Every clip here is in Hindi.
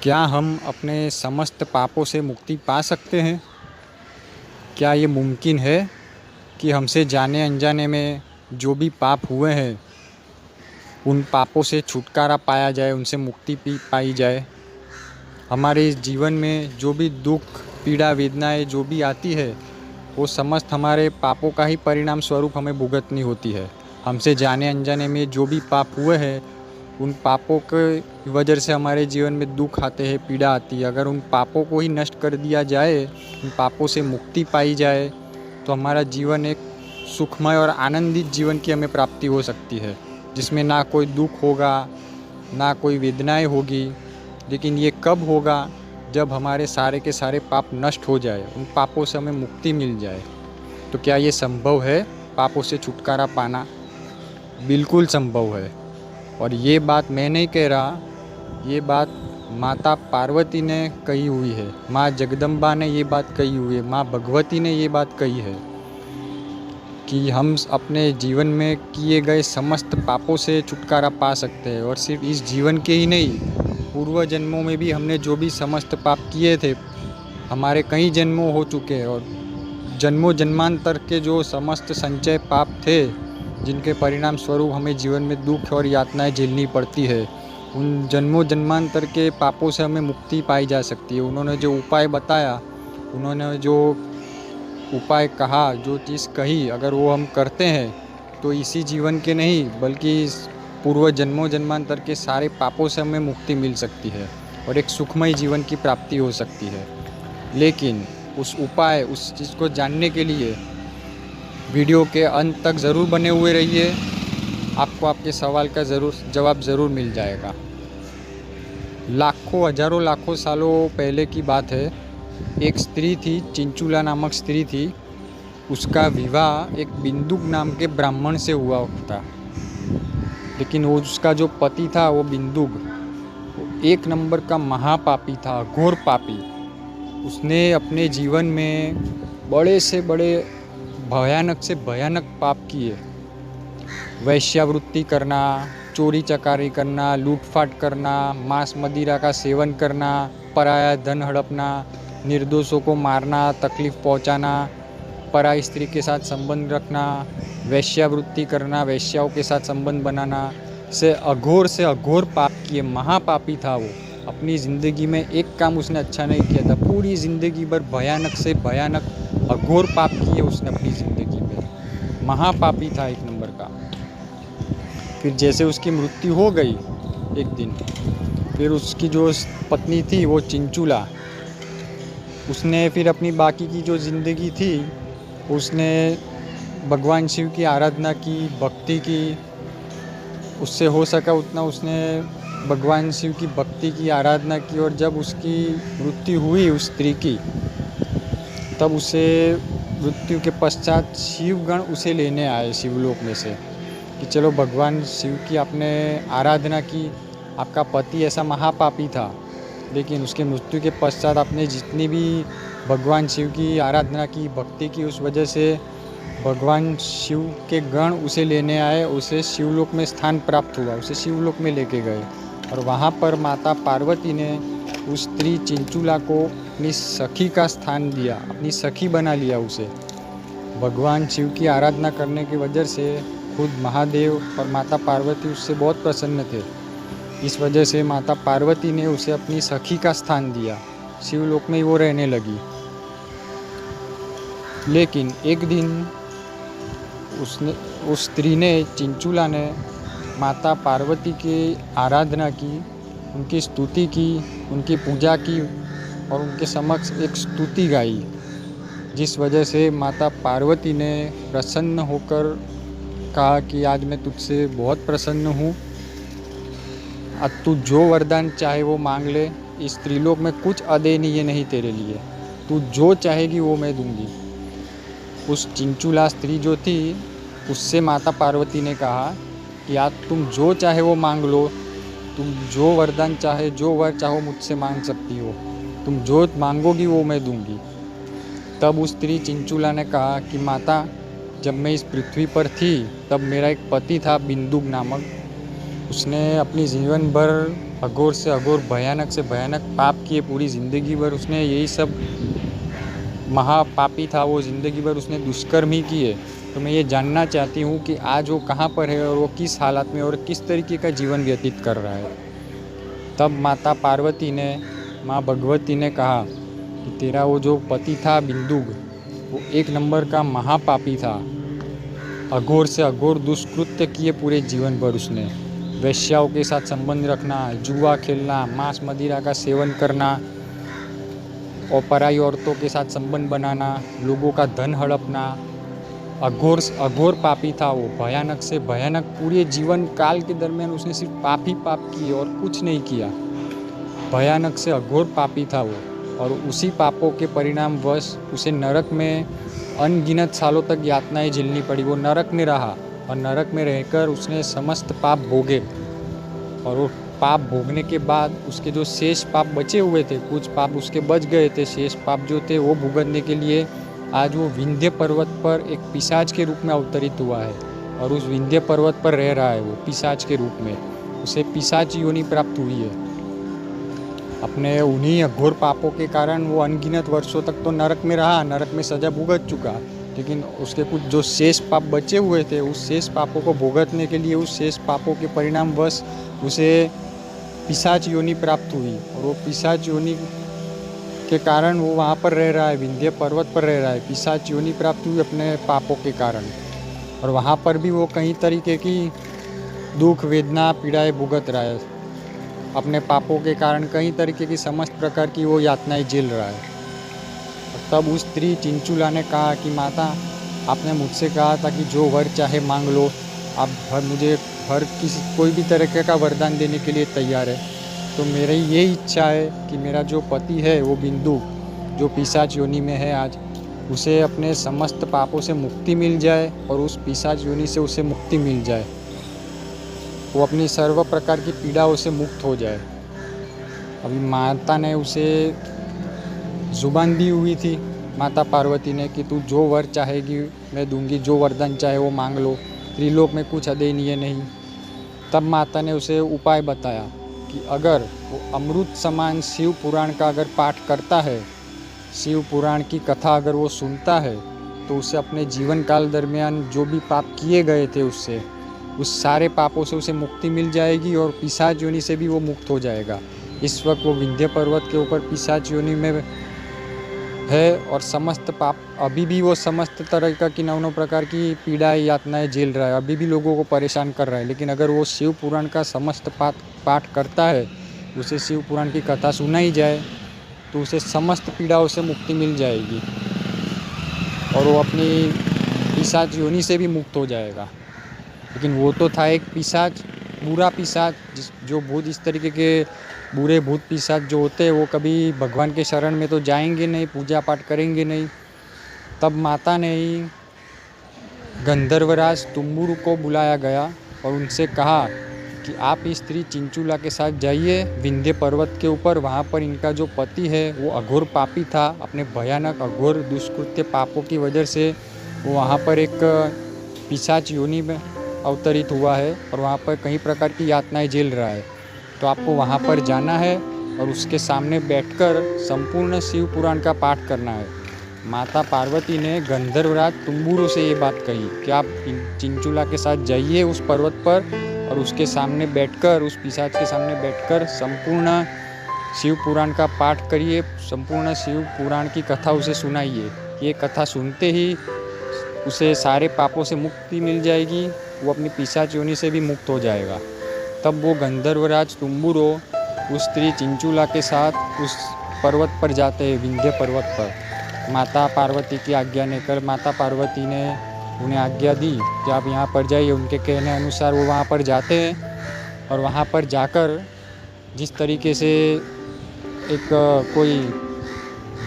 क्या हम अपने समस्त पापों से मुक्ति पा सकते हैं? क्या ये मुमकिन है कि हमसे जाने अनजाने में जो भी पाप हुए हैं, उन पापों से छुटकारा पाया जाए, उनसे मुक्ति पाई जाए? हमारे इस जीवन में जो भी दुख, पीड़ा, वेदनाएं जो भी आती है, वो समस्त हमारे पापों का ही परिणाम स्वरूप हमें भुगतनी होती है। हमसे जाने अनजाने में जो भी पाप हुए हैं, उन पापों के वजह से हमारे जीवन में दुख आते हैं, पीड़ा आती है। अगर उन पापों को ही नष्ट कर दिया जाए, उन पापों से मुक्ति पाई जाए, तो हमारा जीवन एक सुखमय और आनंदित जीवन की हमें प्राप्ति हो सकती है, जिसमें ना कोई दुख होगा, ना कोई वेदनाएं होगी। लेकिन ये कब होगा? जब हमारे सारे के सारे पाप नष्ट हो जाए, उन पापों से हमें मुक्ति मिल जाए। तो क्या ये संभव है, पापों से छुटकारा पाना? बिल्कुल संभव है। और ये बात मैं नहीं कह रहा, ये बात माता पार्वती ने कही हुई है, माँ जगदम्बा ने ये बात कही हुई है, माँ भगवती ने ये बात कही है कि हम अपने जीवन में किए गए समस्त पापों से छुटकारा पा सकते हैं। और सिर्फ इस जीवन के ही नहीं, पूर्व जन्मों में भी हमने जो भी समस्त पाप किए थे, हमारे कई जन्मों हो चुके हैं, और जन्मों जन्मांतर के जो समस्त संचय पाप थे, जिनके परिणाम स्वरूप हमें जीवन में दुख और यातनाएं झेलनी पड़ती है, उन जन्मों जन्मांतर के पापों से हमें मुक्ति पाई जा सकती है। उन्होंने जो उपाय बताया, उन्होंने जो उपाय कहा, जो चीज़ कही, अगर वो हम करते हैं तो इसी जीवन के नहीं बल्कि पूर्व जन्मों जन्मांतर के सारे पापों से हमें मुक्ति मिल सकती है और एक सुखमय जीवन की प्राप्ति हो सकती है। लेकिन उस उपाय, उस चीज़ को जानने के लिए वीडियो के अंत तक ज़रूर बने हुए रहिए। आपको आपके सवाल का जवाब ज़रूर मिल जाएगा। लाखों, हजारों, लाखों सालों पहले की बात है। एक स्त्री थी, चिंचुला नामक स्त्री थी। उसका विवाह एक बिंदुक नाम के ब्राह्मण से हुआ था। लेकिन उसका जो पति था, वो बिंदुक, एक नंबर का महापापी था, घोर पापी। उसने अपने जीवन में बड़े से बड़े, भयानक से भयानक पाप किए। वैश्यावृत्ति करना, चोरी चकारी करना, लूटपाट करना, मांस मदिरा का सेवन करना, पराया धन हड़पना, निर्दोषों को मारना, तकलीफ़ पहुंचाना, पराई स्त्री के साथ संबंध रखना, वैश्यावृत्ति करना, वैश्याओं के साथ संबंध बनाना, से अघोर पाप किए। महापापी था वो। अपनी ज़िंदगी में एक काम उसने अच्छा नहीं किया था। पूरी ज़िंदगी भर भयानक से भयानक अघोर पाप किए उसने अपनी ज़िंदगी में। महापापी था एक नंबर का। फिर जैसे उसकी मृत्यु हो गई एक दिन, फिर उसकी जो पत्नी थी, वो चिंचुला, उसने फिर अपनी बाकी की जो ज़िंदगी थी, उसने भगवान शिव की आराधना की, भक्ति की। उससे हो सका उतना उसने भगवान शिव की भक्ति की, आराधना की। और जब उसकी मृत्यु हुई उस स्त्री की, तब उसे मृत्यु के पश्चात शिवगण उसे लेने आए शिवलोक में से कि चलो, भगवान शिव की आपने आराधना की, आपका पति ऐसा महापापी था, लेकिन उसके मृत्यु के पश्चात आपने जितनी भी भगवान शिव की आराधना की, भक्ति की, उस वजह से भगवान शिव के गण उसे लेने आए, उसे शिवलोक में स्थान प्राप्त हुआ, उसे शिवलोक में लेके गए। और वहाँ पर माता पार्वती ने उस स्त्री चिंचुला को अपनी सखी का स्थान दिया, अपनी सखी बना लिया उसे। भगवान शिव की आराधना करने की वजह से खुद महादेव और माता पार्वती उससे बहुत प्रसन्न थे। इस वजह से माता पार्वती ने उसे अपनी सखी का स्थान दिया, शिवलोक में ही वो रहने लगी। लेकिन एक दिन उस स्त्री ने, चिंचुला ने, माता पार्वती की आराधना की, उनकी स्तुति की, उनकी पूजा की और उनके समक्ष एक स्तुति गाई, जिस वजह से माता पार्वती ने प्रसन्न होकर कहा कि आज मैं तुझसे बहुत प्रसन्न हूँ। अब तू जो वरदान चाहे वो मांग ले, इस त्रिलोक में कुछ अदेनीय नहीं तेरे लिए, तू जो चाहेगी वो मैं दूंगी। उस चिंचुला स्त्री जो थी, उससे माता पार्वती ने कहा कि आज तुम जो चाहे वो मांग लो, तुम जो वरदान चाहे, जो वर चाहो मुझसे मांग सकती हो, तुम जो मांगोगी वो मैं दूंगी। तब उस स्त्री चिंचुला ने कहा कि माता, जब मैं इस पृथ्वी पर थी, तब मेरा एक पति था बिंदुक नामक। उसने अपनी जीवन भर अघोर से अघोर भयानक से भयानक पाप किए पूरी ज़िंदगी भर उसने, यही सब महापापी था वो, ज़िंदगी भर उसने दुष्कर्म ही किए। तो मैं ये जानना चाहती हूँ कि आज वो कहाँ पर है और वो किस हालत में और किस तरीके का जीवन व्यतीत कर रहा है। तब माता पार्वती ने, माँ भगवती ने कहा कि तेरा वो जो पति था बिंदुग, वो एक नंबर का महापापी था। अघोर से अघोर दुष्कृत्य किए पूरे जीवन भर उसने। वेश्याओं के साथ संबंध रखना, जुआ खेलना, मांस मदिरा का सेवन करना और पराई औरतों के साथ संबंध बनाना, लोगों का धन हड़पना। अघोर से अघोर पापी था वो, भयानक से भयानक। पूरे जीवन काल के दरमियान उसने सिर्फ पाप ही पाप किए और कुछ नहीं किया। भयानक से अघोर पापी था वो, और उसी पापों के परिणामवश उसे नरक में अनगिनत सालों तक यातनाएं झेलनी पड़ी। वो नरक में रहा और नरक में रहकर उसने समस्त पाप भोगे, और वो पाप भोगने के बाद उसके जो शेष पाप बचे हुए थे, कुछ पाप उसके बच गए थे, शेष पाप जो थे वो भुगतने के लिए आज वो विंध्य पर्वत पर एक पिशाच के रूप में अवतरित हुआ है, और उस विंध्य पर्वत पर रह रहा है वो पिशाच के रूप में। उसे पिशाच योनि प्राप्त हुई है। अपने उन्हीं अघोर पापों के कारण वो अनगिनत वर्षों तक तो नरक में रहा, नरक में सजा भुगत चुका, लेकिन उसके कुछ जो शेष पाप बचे हुए थे, उस शेष पापों को भुगतने के लिए, उस शेष पापों के परिणामवश उसे पिशाच योनि प्राप्त हुई, और वो पिशाच योनि के कारण वो वहाँ पर रह रहा है, विंध्य पर्वत पर रह रहा है। पिशाच योनि प्राप्त हुई अपने पापों के कारण, और वहाँ पर भी वो कई तरीके की दुख वेदना पीड़ाएँ भुगत रहा है। अपने पापों के कारण कई तरीके की समस्त प्रकार की वो यातनाएं झेल रहा है। और तब उस स्त्री चिंचुला ने कहा कि माता, आपने मुझसे कहा था कि जो वर चाहे मांग लो, आप मुझे हर किसी कोई भी तरीके का वरदान देने के लिए तैयार है। तो मेरी ये इच्छा है कि मेरा जो पति है वो बिंदु, जो पिशाच योनि में है आज, उसे अपने समस्त पापों से मुक्ति मिल जाए, और उस पिशाच योनि से उसे मुक्ति मिल जाए, वो अपनी सर्व प्रकार की पीड़ाओं से मुक्त हो जाए। अभी माता ने उसे जुबान दी हुई थी, माता पार्वती ने, कि तू जो वर चाहेगी मैं दूंगी, जो वरदान चाहे वो मांग लो, त्रिलोक में कुछ अदयनीय नहीं। तब माता ने उसे उपाय बताया कि अगर वो अमृत समान शिव पुराण का अगर पाठ करता है, शिव पुराण की कथा अगर वो सुनता है, तो उसे अपने जीवन काल दरमियान जो भी पाप किए गए थे उससे, उस सारे पापों से उसे मुक्ति मिल जाएगी, और पिशाच योनि से भी वो मुक्त हो जाएगा। इस वक्त वो विंध्य पर्वत के ऊपर पिशाच योनि में है, और समस्त पाप अभी भी वो समस्त तरह की नौ प्रकार की पीड़ाएं यातनाएं झेल रहा है, अभी भी लोगों को परेशान कर रहा है। लेकिन अगर वो शिव पुराण का समस्त पाठ करता है, उसे शिव पुराण की कथा सुनाई जाए, तो उसे समस्त पीड़ाओं से मुक्ति मिल जाएगी, और वो अपनी पिशाच योनि से भी मुक्त हो जाएगा। लेकिन वो तो था एक पिशाच, बुरा पिशाच, जो भूत, इस तरीके के बुरे भूत पिशाच जो होते हैं वो कभी भगवान के शरण में तो जाएंगे नहीं, पूजा पाठ करेंगे नहीं। तब माता ने ही गंधर्वराज तुम्बुरु को बुलाया गया और उनसे कहा कि आप इस स्त्री चिंचुला के साथ जाइए विंध्य पर्वत के ऊपर। वहाँ पर इनका जो पति है वो अघोर पापी था, अपने भयानक अघोर दुष्कृत्य पापों की वजह से वो वहाँ पर एक पिशाच योनि में अवतरित हुआ है, और वहाँ पर कई प्रकार की यातनाएं झेल रहा है। तो आपको वहाँ पर जाना है और उसके सामने बैठकर संपूर्ण शिव पुराण का पाठ करना है। माता पार्वती ने गंधर्वराज तुम्बुरु से ये बात कही कि आप चिंचुला के साथ जाइए उस पर्वत पर, और उसके सामने बैठकर, उस पिशाच के सामने बैठकर संपूर्ण शिव पुराण का पाठ करिए, संपूर्ण शिव पुराण की कथा उसे सुनाइए। ये कथा सुनते ही उसे सारे पापों से मुक्ति मिल जाएगी, वो अपनी पिशाच योनि से भी मुक्त हो जाएगा। तब वो गंधर्वराज तुम्बुरु उस स्त्री चिंचुला के साथ उस पर्वत पर जाते हैं, विंध्य पर्वत पर। माता पार्वती की आज्ञा लेकर माता पार्वती ने उन्हें आज्ञा दी कि आप यहाँ पर जाइए। उनके कहने अनुसार वो वहाँ पर जाते हैं, और वहाँ पर जाकर जिस तरीके से एक कोई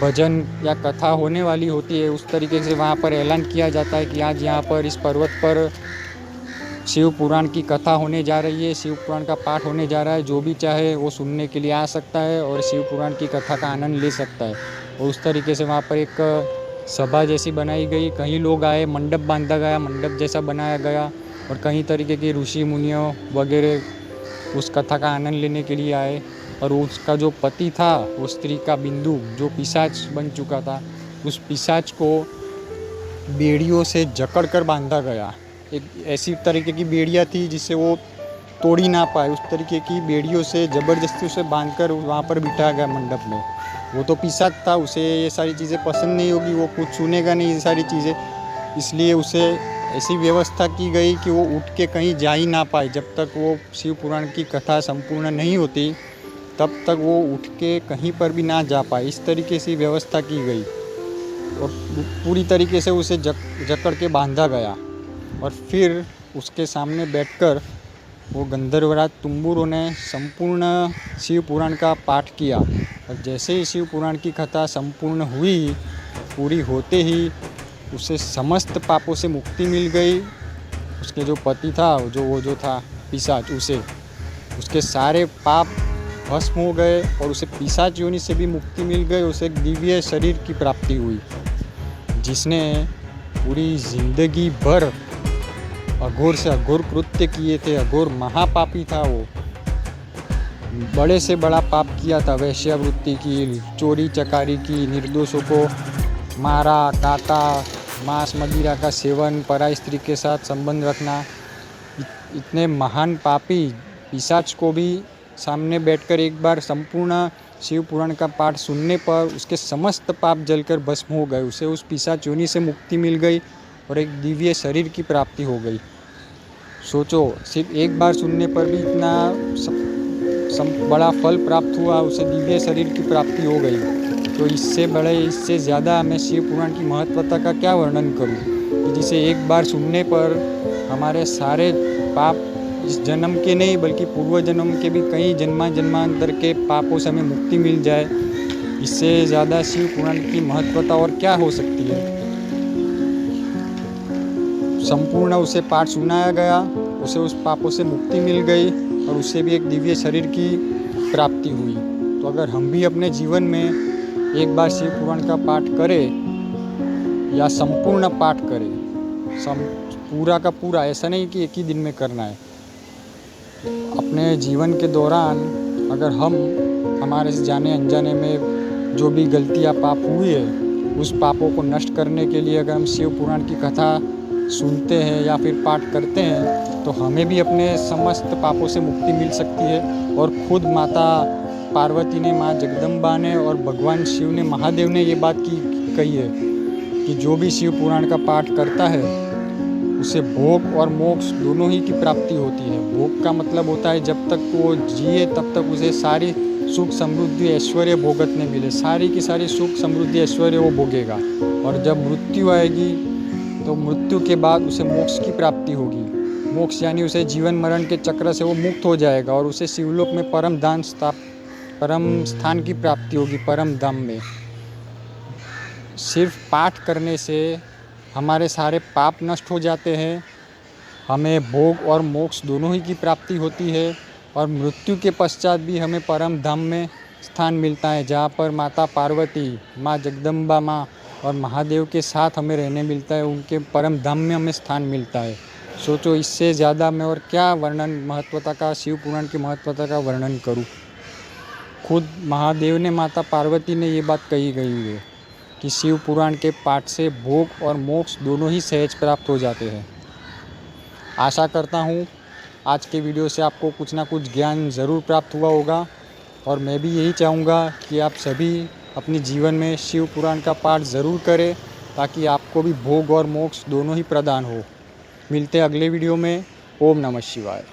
भजन या कथा होने वाली होती है, उस तरीके से वहाँ पर ऐलान किया जाता है कि आज यहाँ पर इस पर्वत पर शिव पुराण की कथा होने जा रही है, शिव पुराण का पाठ होने जा रहा है। जो भी चाहे वो सुनने के लिए आ सकता है और शिव पुराण की कथा का आनंद ले सकता है। और उस तरीके से वहाँ पर एक सभा जैसी बनाई गई, कई लोग आए, मंडप बांधा गया, मंडप जैसा बनाया गया, और कई तरीके के ऋषि मुनियों वगैरह उस कथा का आनंद लेने के लिए आए। और उसका जो पति था, वो स्त्री का बिंदु, जो पिशाच बन चुका था, उस पिशाच को बेड़ियों से जकड़ कर बांधा गया। एक ऐसी तरीके की बेड़ियाँ थी जिससे वो तोड़ी ना पाए, उस तरीके की बेड़ियों से ज़बरदस्ती उसे बांधकर वहाँ पर बिठाया गया मंडप में। वो तो पिशाच था, उसे ये सारी चीज़ें पसंद नहीं होगी, वो कुछ सुनेगा नहीं ये सारी चीज़ें, इसलिए उसे ऐसी व्यवस्था की गई कि वो उठ के कहीं जा ही ना पाए। जब तक वो शिव पुराण की कथा संपूर्ण नहीं होती तब तक वो उठ के कहीं पर भी ना जा पाए, इस तरीके से व्यवस्था की गई। और पूरी तरीके से उसे जकड़ के बांधा गया। और फिर उसके सामने बैठकर वो गंधर्वराज तुम्बुरों ने संपूर्ण शिव पुराण का पाठ किया। और जैसे ही शिव पुराण की कथा संपूर्ण हुई, पूरी होते ही उसे समस्त पापों से मुक्ति मिल गई। उसके जो पति था, जो था पिशाच, उसके सारे पाप भस्म हो गए और उसे पिशाच योनि से भी मुक्ति मिल गई। उसे एक दिव्य शरीर की प्राप्ति हुई, जिसने पूरी जिंदगी भर अघोर से अघोर कृत्य किए थे। अघोर महापापी था वो, बड़े से बड़ा पाप किया था, वैश्यावृत्ति की, चोरी चकारी की, निर्दोषों को मारा काटा, मांस मदिरा का सेवन, पराई स्त्री के साथ संबंध रखना। इतने महान पापी पिशाच को भी सामने बैठकर एक बार संपूर्ण शिव पुराण का पाठ सुनने पर उसके समस्त पाप जलकर भस्म हो गए। उसे उस पिशाच योनि से मुक्ति मिल गई और एक दिव्य शरीर की प्राप्ति हो गई। सोचो, सिर्फ एक बार सुनने पर भी इतना बड़ा फल प्राप्त हुआ, उसे दिव्य शरीर की प्राप्ति हो गई। तो इससे ज़्यादा मैं शिव पुराण की महत्वता का क्या वर्णन करूं कि जिसे एक बार सुनने पर हमारे सारे पाप इस जन्म के नहीं बल्कि पूर्व जन्म के भी कई जन्मांतर के पापों से हमें मुक्ति मिल जाए। इससे ज़्यादा शिव पुराण की महत्वता और क्या हो सकती है। संपूर्ण उसे पाठ सुनाया गया, उसे उस पापों से मुक्ति मिल गई और उसे भी एक दिव्य शरीर की प्राप्ति हुई। तो अगर हम भी अपने जीवन में एक बार शिव पुराण का पाठ करें या संपूर्ण पाठ करें, पूरा का पूरा, ऐसा नहीं कि एक ही दिन में करना है, अपने जीवन के दौरान अगर हम हमारे जाने अनजाने में जो भी गलतियाँ पाप हुई है, उस पापों को नष्ट करने के लिए अगर हम शिव पुराण की कथा सुनते हैं या फिर पाठ करते हैं, तो हमें भी अपने समस्त पापों से मुक्ति मिल सकती है। और खुद माता पार्वती ने, माँ जगदम्बा ने और भगवान शिव ने, महादेव ने ये बात कही है कि जो भी शिव पुराण का पाठ करता है उसे भोग और मोक्ष दोनों ही की प्राप्ति होती है। भोग का मतलब होता है जब तक वो जिए तब तक उसे सारी सुख समृद्धि ऐश्वर्य भोगतने मिले, सारी की सारी सुख समृद्धि ऐश्वर्य वो भोगेगा। और जब मृत्यु आएगी तो मृत्यु के बाद उसे मोक्ष की प्राप्ति होगी। मोक्ष यानी उसे जीवन मरण के चक्र से वो मुक्त हो जाएगा और उसे शिवलोक में परम स्थान की प्राप्ति होगी, परम धाम में। सिर्फ पाठ करने से हमारे सारे पाप नष्ट हो जाते हैं, हमें भोग और मोक्ष दोनों ही की प्राप्ति होती है और मृत्यु के पश्चात भी हमें परम धाम में स्थान मिलता है, जहाँ पर माता पार्वती, माँ जगदम्बा माँ और महादेव के साथ हमें रहने मिलता है, उनके परम धाम में हमें स्थान मिलता है। सोचो, इससे ज़्यादा मैं और क्या महत्वता का, शिव पुराण की महत्वता का वर्णन करूँ। खुद महादेव ने, माता पार्वती ने ये बात कही गई है कि शिव पुराण के पाठ से भोग और मोक्ष दोनों ही सहज प्राप्त हो जाते हैं। आशा करता हूँ आज के वीडियो से आपको कुछ ना कुछ ज्ञान ज़रूर प्राप्त हुआ होगा और मैं भी यही चाहूँगा कि आप सभी अपने जीवन में शिव पुराण का पाठ ज़रूर करें ताकि आपको भी भोग और मोक्ष दोनों ही प्रदान हो। मिलते हैं अगले वीडियो में। ओम नमः शिवाय।